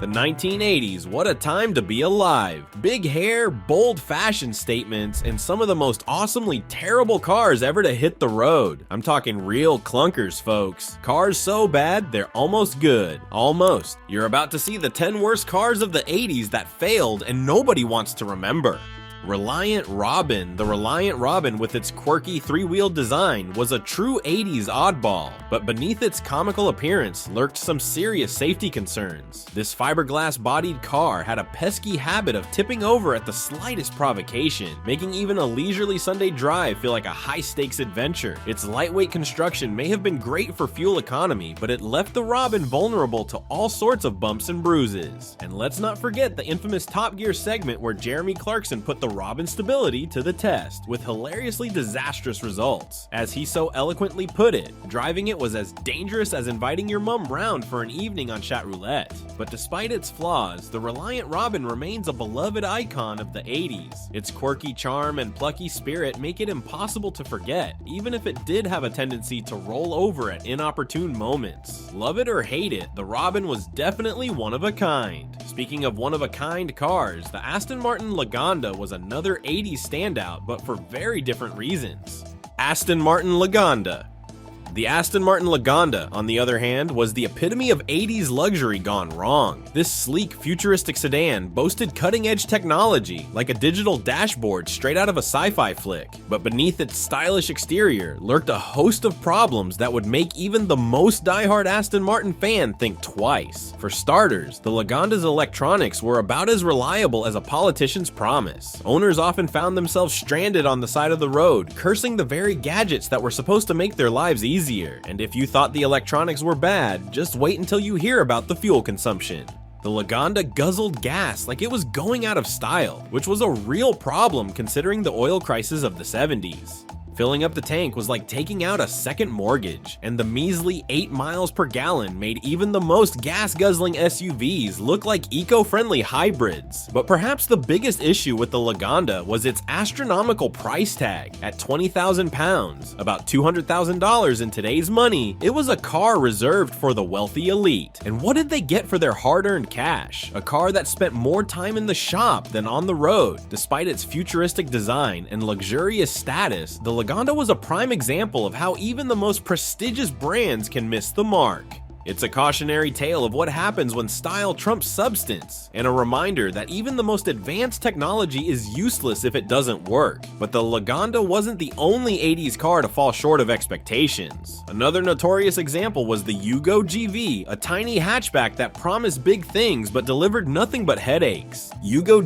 The 1980s, what a time to be alive. Big hair, bold fashion statements, and some of the most awesomely terrible cars ever to hit the road. I'm talking real clunkers, folks. Cars so bad, they're almost good. Almost. You're about to see the 10 worst cars of the 80s that failed and nobody wants to remember. Reliant Robin. The Reliant Robin, with its quirky three-wheel design, was a true 80s oddball, but beneath its comical appearance lurked some serious safety concerns. This fiberglass-bodied car had a pesky habit of tipping over at the slightest provocation, making even a leisurely Sunday drive feel like a high-stakes adventure. Its lightweight construction may have been great for fuel economy, but it left the Robin vulnerable to all sorts of bumps and bruises. And let's not forget the infamous Top Gear segment where Jeremy Clarkson put the Robin's stability to the test, with hilariously disastrous results. As he so eloquently put it, driving it was as dangerous as inviting your mum round for an evening on chat roulette. But despite its flaws, the Reliant Robin remains a beloved icon of the 80s. Its quirky charm and plucky spirit make it impossible to forget, even if it did have a tendency to roll over at inopportune moments. Love it or hate it, the Robin was definitely one of a kind. Speaking of one of a kind cars, the Aston Martin Lagonda was another 80s standout, but for very different reasons. Aston Martin Lagonda. The Aston Martin Lagonda, on the other hand, was the epitome of 80s luxury gone wrong. This sleek, futuristic sedan boasted cutting-edge technology, like a digital dashboard straight out of a sci-fi flick. But beneath its stylish exterior lurked a host of problems that would make even the most diehard Aston Martin fan think twice. For starters, the Lagonda's electronics were about as reliable as a politician's promise. Owners often found themselves stranded on the side of the road, cursing the very gadgets that were supposed to make their lives easier. And if you thought the electronics were bad, just wait until you hear about the fuel consumption. The Lagonda guzzled gas like it was going out of style, which was a real problem considering the oil crisis of the 70s. Filling up the tank was like taking out a second mortgage, and the measly 8 miles per gallon made even the most gas-guzzling SUVs look like eco-friendly hybrids. But perhaps the biggest issue with the Lagonda was its astronomical price tag. At 20,000 pounds, about $200,000 in today's money, it was a car reserved for the wealthy elite. And what did they get for their hard-earned cash? A car that spent more time in the shop than on the road. Despite its futuristic design and luxurious status, the Lagonda was a prime example of how even the most prestigious brands can miss the mark. It's a cautionary tale of what happens when style trumps substance, and a reminder that even the most advanced technology is useless if it doesn't work. But the Lagonda wasn't the only 80s car to fall short of expectations. Another notorious example was the Yugo GV, a tiny hatchback that promised big things but delivered nothing but headaches. The Yugo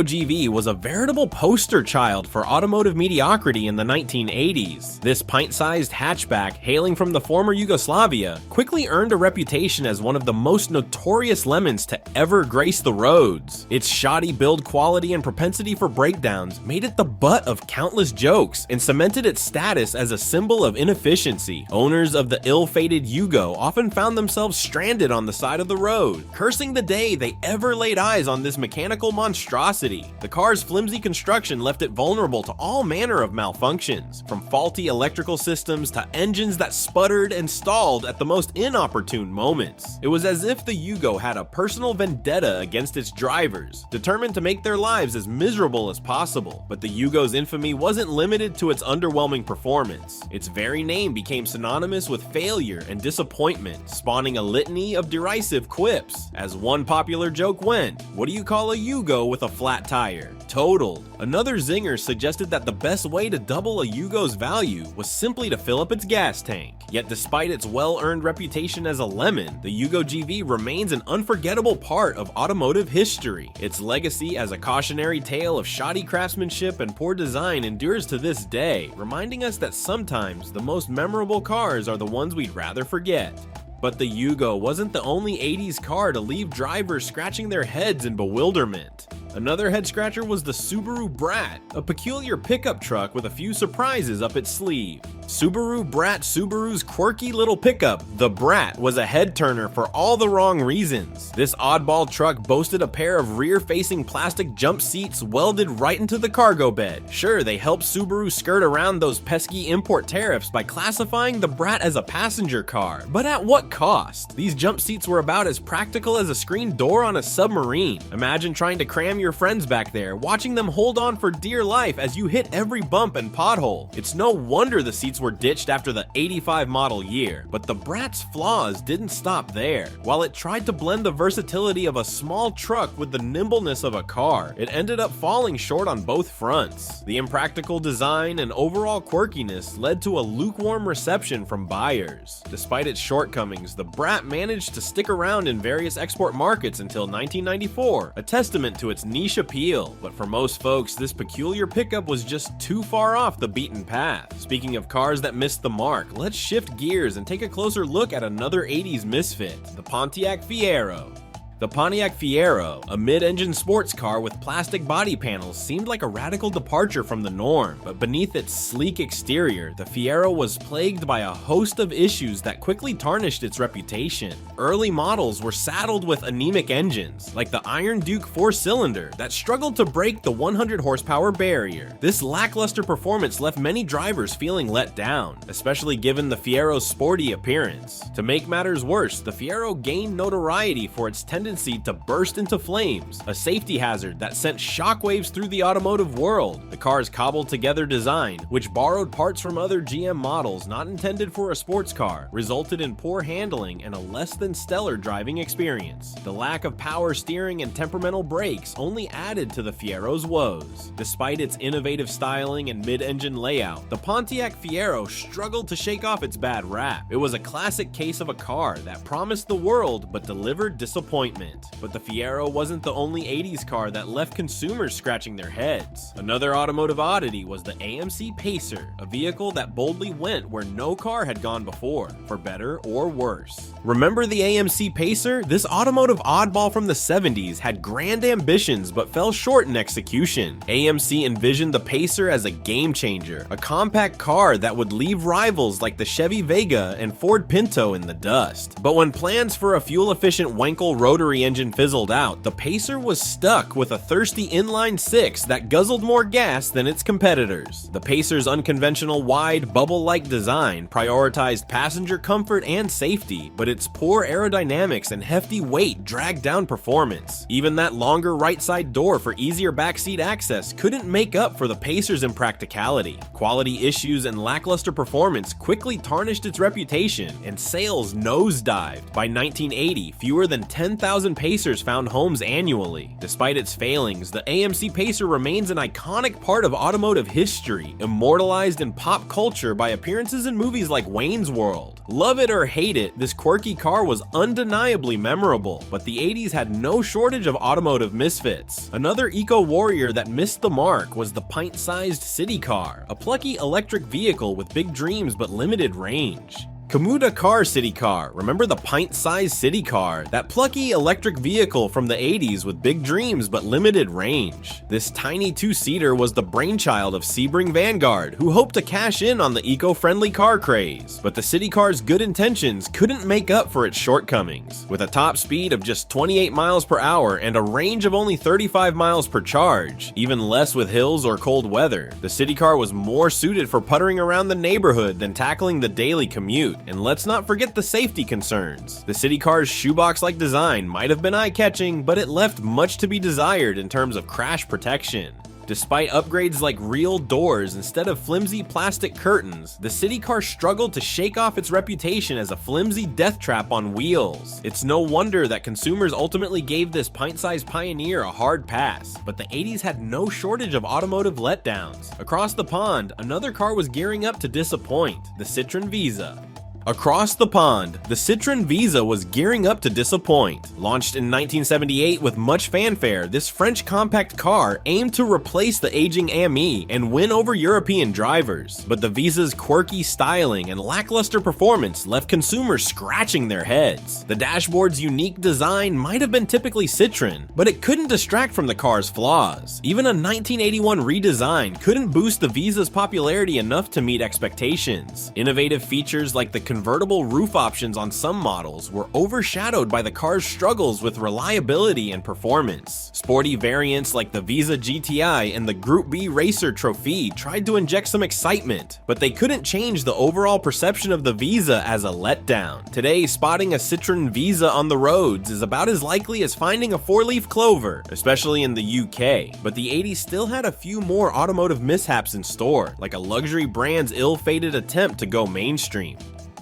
GV was a veritable poster child for automotive mediocrity in the 1980s. This pint-sized hatchback, hailing from the former Yugoslavia, quickly earned a reputation as one of the most notorious lemons to ever grace the roads. Its shoddy build quality and propensity for breakdowns made it the butt of countless jokes and cemented its status as a symbol of inefficiency. Owners of the ill-fated Yugo often found themselves stranded on the side of the road, cursing the day they ever laid eyes on this mechanical monstrosity. The car's flimsy construction left it vulnerable to all manner of malfunctions, from faulty electrical systems to engines that sputtered and stalled at the most inopportune moments. It was as if the Yugo had a personal vendetta against its drivers, determined to make their lives as miserable as possible. But the Yugo's infamy wasn't limited to its underwhelming performance. Its very name became synonymous with failure and disappointment, spawning a litany of derisive quips. As one popular joke went, "What do you call a Yugo with a flat tire? Totaled." Another zinger suggested that the best way to double a Yugo's value was simply to fill up its gas tank. Yet despite its well-earned reputation as a lemon, the Yugo GV remains an unforgettable part of automotive history. Its legacy as a cautionary tale of shoddy craftsmanship and poor design endures to this day, reminding us that sometimes the most memorable cars are the ones we'd rather forget. But the Yugo wasn't the only 80s car to leave drivers scratching their heads in bewilderment. Another head-scratcher was the Subaru Brat, a peculiar pickup truck with a few surprises up its sleeve. Subaru Brat. Subaru's quirky little pickup, the Brat, was a head-turner for all the wrong reasons. This oddball truck boasted a pair of rear-facing plastic jump seats welded right into the cargo bed. Sure, they helped Subaru skirt around those pesky import tariffs by classifying the Brat as a passenger car, but at what cost? These jump seats were about as practical as a screen door on a submarine. Imagine trying to cram your friends back there, watching them hold on for dear life as you hit every bump and pothole. It's no wonder the seats were ditched after the 85 model year, but the Brat's flaws didn't stop there. While it tried to blend the versatility of a small truck with the nimbleness of a car, it ended up falling short on both fronts. The impractical design and overall quirkiness led to a lukewarm reception from buyers. Despite its shortcomings, the Brat managed to stick around in various export markets until 1994, a testament to its niche appeal. But for most folks, this peculiar pickup was just too far off the beaten path. Speaking of cars that missed the mark, let's shift gears and take a closer look at another 80s misfit, the Pontiac Fiero. The Pontiac Fiero, a mid-engine sports car with plastic body panels, seemed like a radical departure from the norm, but beneath its sleek exterior, the Fiero was plagued by a host of issues that quickly tarnished its reputation. Early models were saddled with anemic engines, like the Iron Duke 4-cylinder, that struggled to break the 100 horsepower barrier. This lackluster performance left many drivers feeling let down, especially given the Fiero's sporty appearance. To make matters worse, the Fiero gained notoriety for its tendency to burst into flames, a safety hazard that sent shockwaves through the automotive world. The car's cobbled together design, which borrowed parts from other GM models not intended for a sports car, resulted in poor handling and a less than stellar driving experience. The lack of power steering and temperamental brakes only added to the Fiero's woes. Despite its innovative styling and mid-engine layout, the Pontiac Fiero struggled to shake off its bad rap. It was a classic case of a car that promised the world but delivered disappointment. But the Fiero wasn't the only 80s car that left consumers scratching their heads. Another automotive oddity was the AMC Pacer, a vehicle that boldly went where no car had gone before, for better or worse. Remember the AMC Pacer? This automotive oddball from the 70s had grand ambitions but fell short in execution. AMC envisioned the Pacer as a game changer, a compact car that would leave rivals like the Chevy Vega and Ford Pinto in the dust. But when plans for a fuel-efficient Wankel rotary engine fizzled out, the Pacer was stuck with a thirsty inline-six that guzzled more gas than its competitors. The Pacer's unconventional wide, bubble-like design prioritized passenger comfort and safety, but its poor aerodynamics and hefty weight dragged down performance. Even that longer right side door for easier backseat access couldn't make up for the Pacer's impracticality. Quality issues and lackluster performance quickly tarnished its reputation, and sales nosedived. By 1980, fewer than 10,000 Pacers found homes annually. Despite its failings, the AMC Pacer remains an iconic part of automotive history, immortalized in pop culture by appearances in movies like Wayne's World. Love it or hate it, this quirky car was undeniably memorable, but the 80s had no shortage of automotive misfits. Another eco-warrior that missed the mark was the pint-sized city car, a plucky electric vehicle with big dreams but limited range. Komuda Car City Car. Remember the pint-sized city car? That plucky electric vehicle from the 80s with big dreams but limited range. This tiny two-seater was the brainchild of Sebring Vanguard, who hoped to cash in on the eco-friendly car craze. But the city car's good intentions couldn't make up for its shortcomings. With a top speed of just 28 miles per hour and a range of only 35 miles per charge, even less with hills or cold weather, the city car was more suited for puttering around the neighborhood than tackling the daily commute. And let's not forget the safety concerns. The city car's shoebox-like design might have been eye-catching, but it left much to be desired in terms of crash protection. Despite upgrades like real doors instead of flimsy plastic curtains, the city car struggled to shake off its reputation as a flimsy death trap on wheels. It's no wonder that consumers ultimately gave this pint-sized pioneer a hard pass, but the 80s had no shortage of automotive letdowns. Across the pond, another car was gearing up to disappoint, the Citroen Visa. Across the pond, the Citroën Visa was gearing up to disappoint. Launched in 1978 with much fanfare, this French compact car aimed to replace the aging Ami and win over European drivers. But the Visa's quirky styling and lackluster performance left consumers scratching their heads. The dashboard's unique design might have been typically Citroën, but it couldn't distract from the car's flaws. Even a 1981 redesign couldn't boost the Visa's popularity enough to meet expectations. Innovative features like the convertible roof options on some models were overshadowed by the car's struggles with reliability and performance. Sporty variants like the Visa GTI and the Group B Racer Trophy tried to inject some excitement, but they couldn't change the overall perception of the Visa as a letdown. Today, spotting a Citroën Visa on the roads is about as likely as finding a four-leaf clover, especially in the UK. But the 80s still had a few more automotive mishaps in store, like a luxury brand's ill-fated attempt to go mainstream.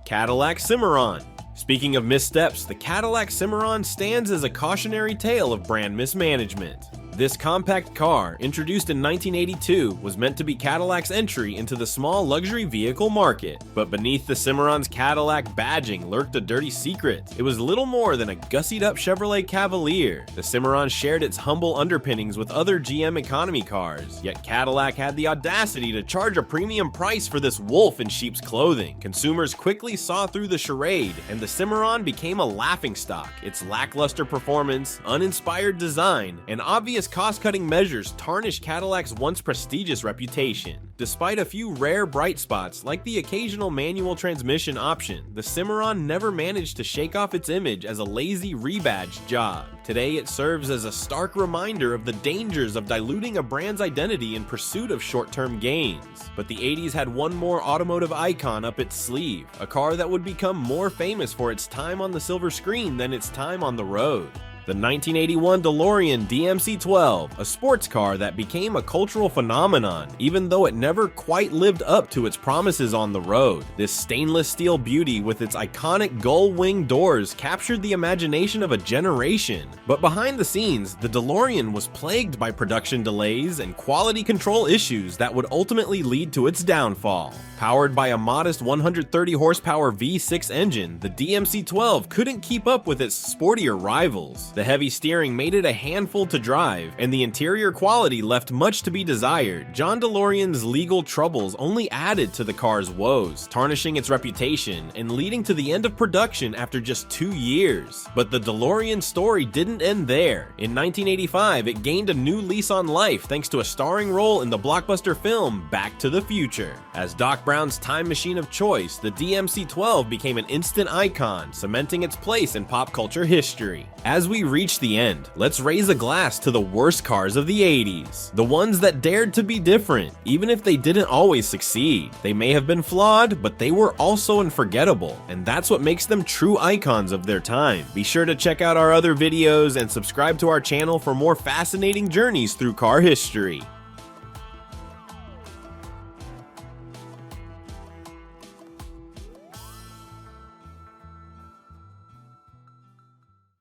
Cadillac Cimarron. Speaking of missteps, the Cadillac Cimarron stands as a cautionary tale of brand mismanagement. This compact car, introduced in 1982, was meant to be Cadillac's entry into the small luxury vehicle market. But beneath the Cimarron's Cadillac badging lurked a dirty secret. It was little more than a gussied-up Chevrolet Cavalier. The Cimarron shared its humble underpinnings with other GM economy cars, yet Cadillac had the audacity to charge a premium price for this wolf in sheep's clothing. Consumers quickly saw through the charade, and the Cimarron became a laughingstock. Its lackluster performance, uninspired design, and obvious cost-cutting measures tarnished Cadillac's once prestigious reputation. Despite a few rare bright spots, like the occasional manual transmission option, the Cimarron never managed to shake off its image as a lazy rebadged job. Today, it serves as a stark reminder of the dangers of diluting a brand's identity in pursuit of short-term gains. But the 80s had one more automotive icon up its sleeve, a car that would become more famous for its time on the silver screen than its time on the road. The 1981 DeLorean DMC-12, a sports car that became a cultural phenomenon, even though it never quite lived up to its promises on the road. This stainless steel beauty with its iconic gull-wing doors captured the imagination of a generation. But behind the scenes, the DeLorean was plagued by production delays and quality control issues that would ultimately lead to its downfall. Powered by a modest 130 horsepower V6 engine, the DMC-12 couldn't keep up with its sportier rivals. The heavy steering made it a handful to drive, and the interior quality left much to be desired. John DeLorean's legal troubles only added to the car's woes, tarnishing its reputation and leading to the end of production after just 2 years. But the DeLorean story didn't end there. In 1985, it gained a new lease on life thanks to a starring role in the blockbuster film Back to the Future. As Doc Brown's time machine of choice, the DMC-12 became an instant icon, cementing its place in pop culture history. As we reach the end, let's raise a glass to the worst cars of the 80s. The ones that dared to be different, even if they didn't always succeed. They may have been flawed, but they were also unforgettable, and that's what makes them true icons of their time. Be sure to check out our other videos and subscribe to our channel for more fascinating journeys through car history.